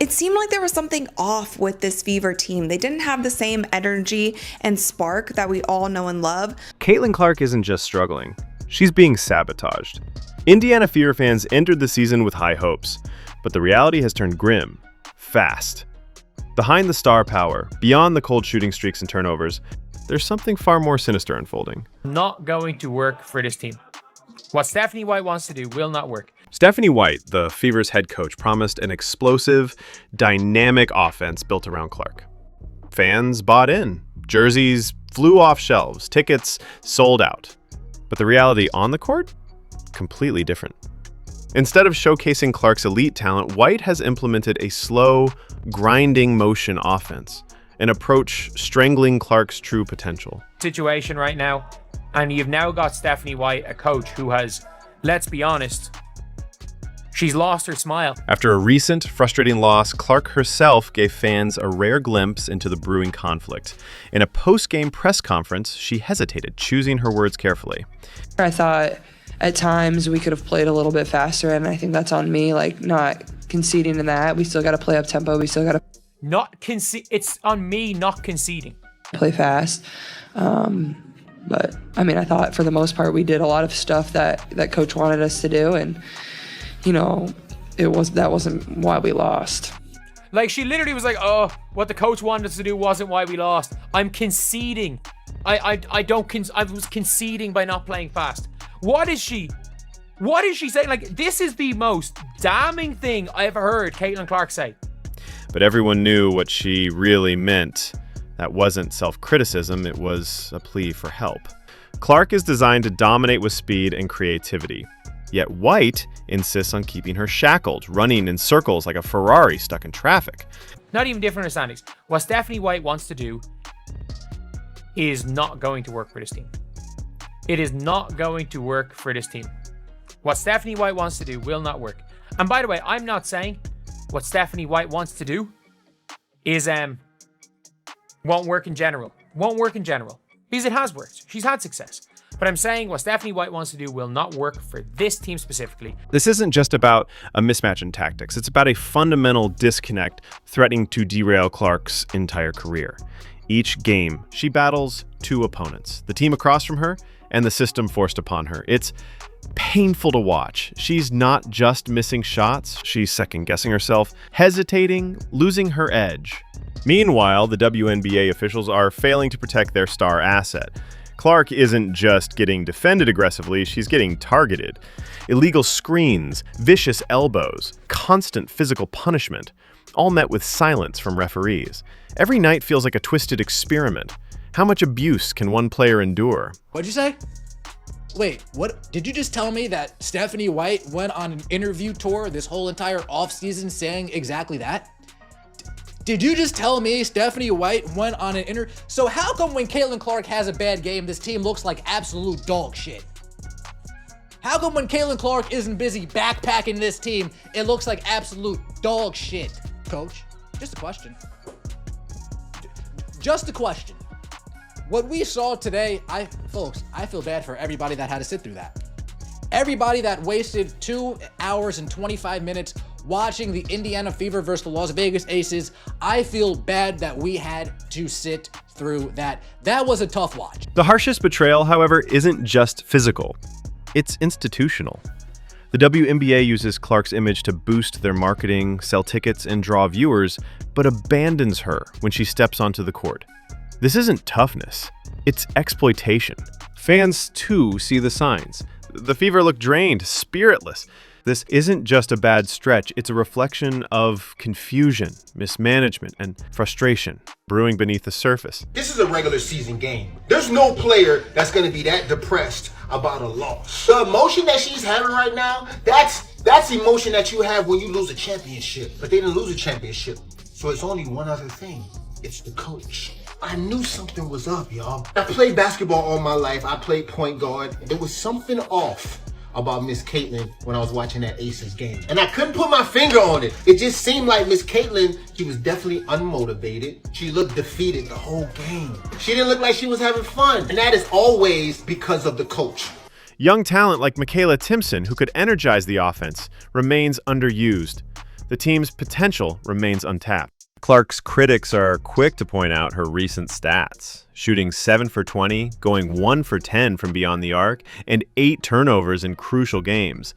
It seemed like there was something off with this Fever team. They didn't have the same energy and spark that we all know and love. Caitlin Clark isn't just struggling. She's being sabotaged. Indiana Fever fans entered the season with high hopes, but the reality has turned grim, fast. Behind the star power, beyond the cold shooting streaks and turnovers, there's something far more sinister unfolding. Not going to work for this team. What Stephanie White wants to do will not work. Stephanie White, the Fever's head coach, promised an explosive, dynamic offense built around Clark. Fans bought in. Jerseys flew off shelves. Tickets sold out. But the reality on the court? Completely different. Instead of showcasing Clark's elite talent, White has implemented a slow, grinding motion offense, an approach strangling Clark's true potential. Situation right now, and you've now got Stephanie White, a coach who has, let's be honest, she's lost her smile. After a recent frustrating loss, Clark herself gave fans a rare glimpse into the brewing conflict. In a post-game press conference, she hesitated, choosing her words carefully. I thought at times we could have played a little bit faster, and I think that's on me, like not conceding in that. We still got to play up tempo. We still got to It's on me not conceding. Play fast. But I mean, I thought for the most part we did a lot of stuff that coach wanted us to do, and you know, that wasn't why we lost. Like, she literally was like, oh, what the coach wanted us to do wasn't why we lost. I'm conceding. I was conceding by not playing fast. What is she saying? Like, this is the most damning thing I ever heard Caitlin Clark say. But everyone knew what she really meant. That wasn't self-criticism, it was a plea for help. Clark is designed to dominate with speed and creativity. Yet White insists on keeping her shackled, running in circles like a Ferrari stuck in traffic. Not even different understandings. What Stephanie White wants to do is not going to work for this team. It is not going to work for this team. What Stephanie White wants to do will not work. And by the way, I'm not saying what Stephanie White wants to do is won't work in general. Won't work in general. Because it has worked. She's had success. But I'm saying what Stephanie White wants to do will not work for this team specifically. This isn't just about a mismatch in tactics. It's about a fundamental disconnect threatening to derail Clark's entire career. Each game, she battles two opponents, the team across from her and the system forced upon her. It's painful to watch. She's not just missing shots, she's second-guessing herself, hesitating, losing her edge. Meanwhile, the WNBA officials are failing to protect their star asset. Clark isn't just getting defended aggressively, she's getting targeted. Illegal screens, vicious elbows, constant physical punishment, all met with silence from referees. Every night feels like a twisted experiment. How much abuse can one player endure? What'd you say? Wait, what? Did you just tell me that Stephanie White went on an interview tour this whole entire offseason saying exactly that? Did you just tell me Stephanie White went on an interview? So how come when Caitlin Clark has a bad game, this team looks like absolute dog shit? How come when Caitlin Clark isn't busy backpacking this team, it looks like absolute dog shit, coach? Just a question. Just a question. What we saw today, folks, I feel bad for everybody that had to sit through that. Everybody that wasted 2 hours and 25 minutes watching the Indiana Fever versus the Las Vegas Aces. I feel bad that we had to sit through that. That was a tough watch. The harshest betrayal, however, isn't just physical. It's institutional. The WNBA uses Clark's image to boost their marketing, sell tickets, and draw viewers, but abandons her when she steps onto the court. This isn't toughness, it's exploitation. Fans, too, see the signs. The Fever look drained, spiritless. This isn't just a bad stretch, it's a reflection of confusion, mismanagement, and frustration brewing beneath the surface. This is a regular season game. There's no player that's going to be that depressed about a loss. The emotion that she's having right now, that's emotion that you have when you lose a championship. But they didn't lose a championship. So it's only one other thing. It's the coach. I knew something was up, y'all. I played basketball all my life. I played point guard. There was something off about Miss Caitlin when I was watching that Aces game. And I couldn't put my finger on it. It just seemed like Miss Caitlin, she was definitely unmotivated. She looked defeated the whole game. She didn't look like she was having fun. And that is always because of the coach. Young talent like Michaela Timpson, who could energize the offense, remains underused. the team's potential remains untapped. Clark's critics are quick to point out her recent stats, shooting 7 for 20, going 1 for 10 from beyond the arc, and 8 turnovers in crucial games.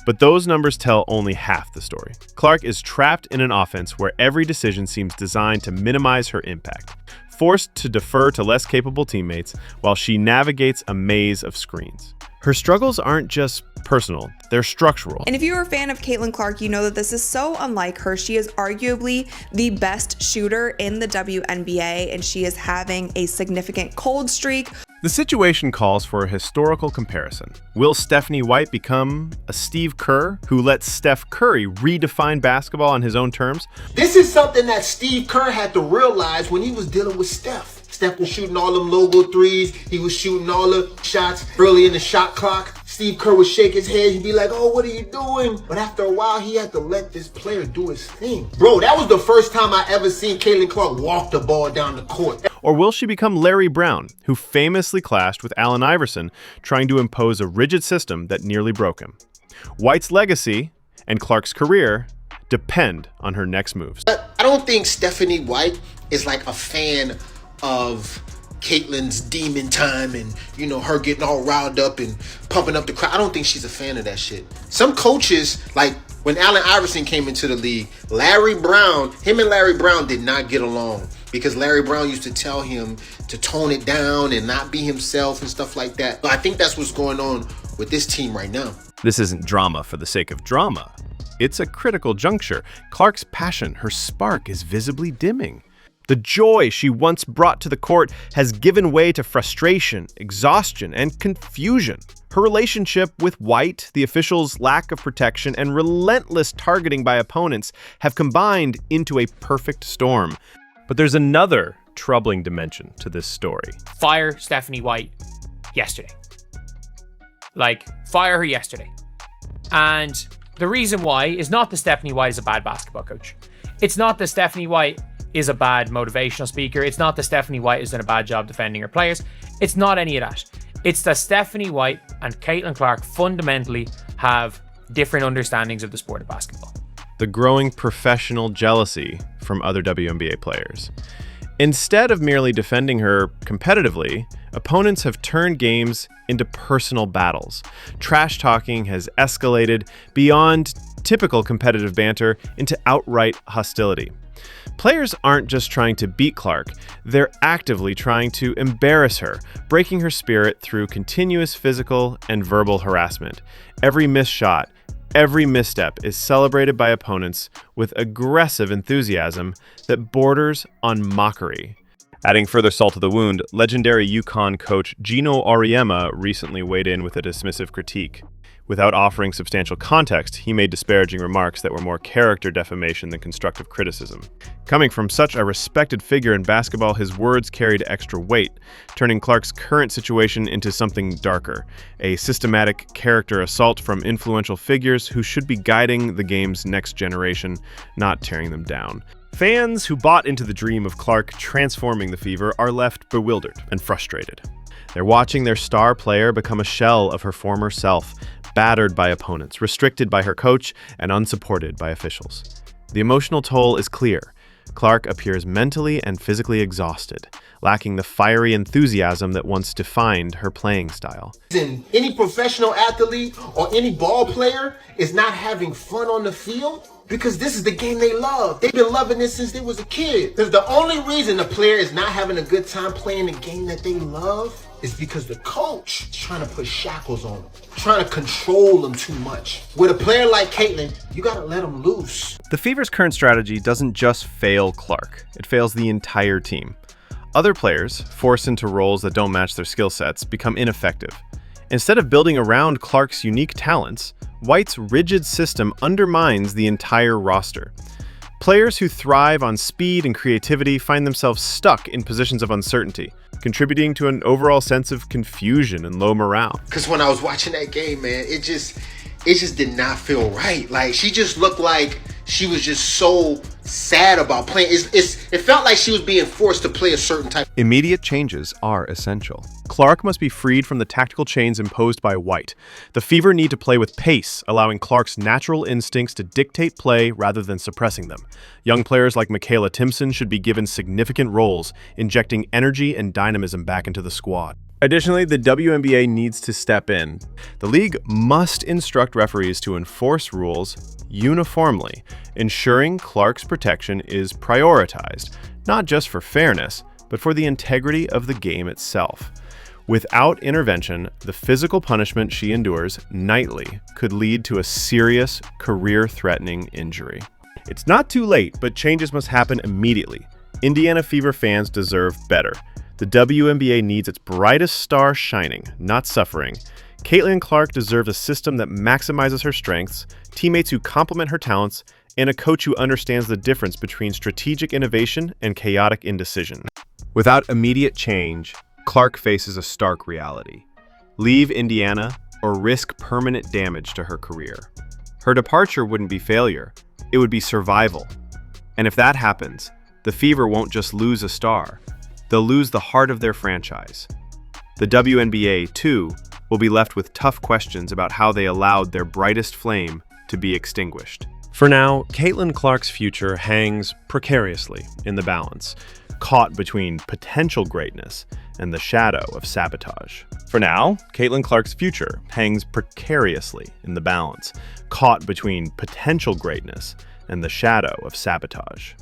But those numbers tell only half the story. Clark is trapped in an offense where every decision seems designed to minimize her impact, forced to defer to less capable teammates while she navigates a maze of screens. Her struggles aren't just personal, they're structural. And if you're a fan of Caitlin Clark, you know that this is so unlike her. She is arguably the best shooter in the WNBA, and she is having a significant cold streak. The situation calls for a historical comparison. Will Stephanie White become a Steve Kerr who lets Steph Curry redefine basketball on his own terms? This is something that Steve Kerr had to realize when he was dealing with Steph. Steph was shooting all them logo threes. He was shooting all the shots early in the shot clock. Steve Kerr would shake his head. He'd be like, oh, what are you doing? But after a while, he had to let this player do his thing. Bro, that was the first time I ever seen Caitlin Clark walk the ball down the court. Or will she become Larry Brown, who famously clashed with Allen Iverson, trying to impose a rigid system that nearly broke him? White's legacy and Clark's career depend on her next moves. I don't think Stephanie White is like a fan of Caitlin's demon time and, you know, her getting all riled up and pumping up the crowd. I don't think she's a fan of that shit. Some coaches, like when Allen Iverson came into the league, him and Larry Brown did not get along because Larry Brown used to tell him to tone it down and not be himself and stuff like that. But I think that's what's going on with this team right now. This isn't drama for the sake of drama. It's a critical juncture. Clark's passion, her spark, is visibly dimming. The joy she once brought to the court has given way to frustration, exhaustion, and confusion. Her relationship with White, the officials' lack of protection, and relentless targeting by opponents have combined into a perfect storm. But there's another troubling dimension to this story. Fire Stephanie White yesterday. Fire her yesterday. And the reason why is not that Stephanie White is a bad basketball coach. It's not that Stephanie White is a bad motivational speaker. It's not that Stephanie White has done a bad job defending her players. It's not any of that. It's that Stephanie White and Caitlin Clark fundamentally have different understandings of the sport of basketball. The growing professional jealousy from other WNBA players. Instead of merely defending her competitively, opponents have turned games into personal battles. Trash talking has escalated beyond typical competitive banter into outright hostility. Players aren't just trying to beat Clark, they're actively trying to embarrass her, breaking her spirit through continuous physical and verbal harassment. Every missed shot, every misstep is celebrated by opponents with aggressive enthusiasm that borders on mockery. Adding further salt to the wound, legendary UConn coach Gino Auriemma recently weighed in with a dismissive critique. Without offering substantial context, he made disparaging remarks that were more character defamation than constructive criticism. Coming from such a respected figure in basketball, his words carried extra weight, turning Clark's current situation into something darker, a systematic character assault from influential figures who should be guiding the game's next generation, not tearing them down. Fans who bought into the dream of Clark transforming the Fever are left bewildered and frustrated. They're watching their star player become a shell of her former self, battered by opponents, restricted by her coach, and unsupported by officials. The emotional toll is clear. Clark appears mentally and physically exhausted, lacking the fiery enthusiasm that once defined her playing style. Any professional athlete or any ball player is not having fun on the field because this is the game they love. They've been loving this since they was a kid. Because the only reason a player is not having a good time playing the game that they love is because the coach is trying to put shackles on them, trying to control them too much. With a player like Caitlin, you gotta let them loose. The Fever's current strategy doesn't just fail Clark, it fails the entire team. Other players, forced into roles that don't match their skill sets, become ineffective. Instead of building around Clark's unique talents, White's rigid system undermines the entire roster. Players who thrive on speed and creativity find themselves stuck in positions of uncertainty, contributing to an overall sense of confusion and low morale. Because when I was watching that game, man, it just did not feel right. Like, she just looked like she was just so sad about playing. It felt like she was being forced to play a certain type. Immediate changes are essential. Clark must be freed from the tactical chains imposed by White. The Fever need to play with pace, allowing Clark's natural instincts to dictate play rather than suppressing them. Young players like Michaela Timpson should be given significant roles, injecting energy and dynamism back into the squad. Additionally, the WNBA needs to step in. The league must instruct referees to enforce rules uniformly, ensuring Clark's protection is prioritized, not just for fairness, but for the integrity of the game itself. Without intervention, the physical punishment she endures nightly could lead to a serious, career-threatening injury. It's not too late, but changes must happen immediately. Indiana Fever fans deserve better. The WNBA needs its brightest star shining, not suffering. Caitlin Clark deserves a system that maximizes her strengths, teammates who complement her talents, and a coach who understands the difference between strategic innovation and chaotic indecision. Without immediate change, Clark faces a stark reality. Leave Indiana or risk permanent damage to her career. Her departure wouldn't be failure, it would be survival. And if that happens, the Fever won't just lose a star, they'll lose the heart of their franchise. The WNBA, too, will be left with tough questions about how they allowed their brightest flame to be extinguished. For now, Caitlin Clark's future hangs precariously in the balance, caught between potential greatness and the shadow of sabotage. For now, Caitlin Clark's future hangs precariously in the balance, caught between potential greatness and the shadow of sabotage.